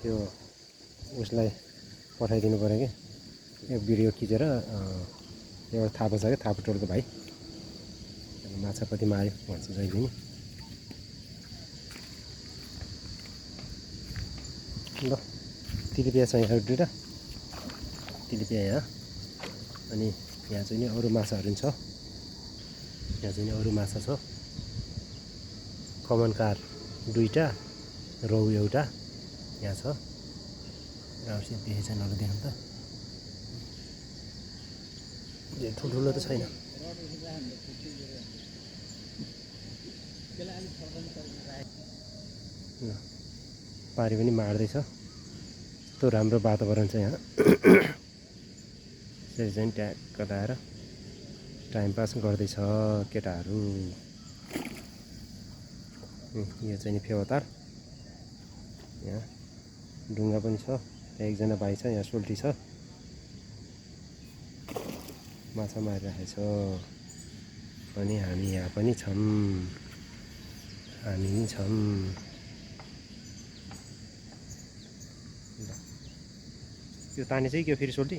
त्यो उसलाई पठाइदिनु पऱ्यो कि यो भिडियो खिचेर एउटा थापा छ क्या थापाटोलको भाइ माछा कति मार्यो भन्छ जहिले नि ल तिलिपिया छ यहाँ दुईवटा तिलिपिया यहाँ अनि यहाँ चाहिँ नि अरू माछाहरू पनि छ यहाँ चाहिँ नि अरू माछा छ कमनकार दुईवटा रौ एउटा यहाँ छ राम्रोसित देखेको छैन अरू देख्नु त ठुल्ठुलो त छैन पारी पनि मार्दैछ यस्तो राम्रो वातावरण छ यहाँ यसरी चाहिँ ट्याक्क लगाएर टाइम पास गर्दैछ केटाहरू यो चाहिँ नि फेवातार यहाँ ढुङ्गा पनि छ त्यहाँ एकजना भाइ छ यहाँ सोल्टी छ माछा मारिरहेको छ अनि हामी यहाँ पनि छौँ हामी नि छौँ यो ताने चाहिँ के हो फेरि सोल्टी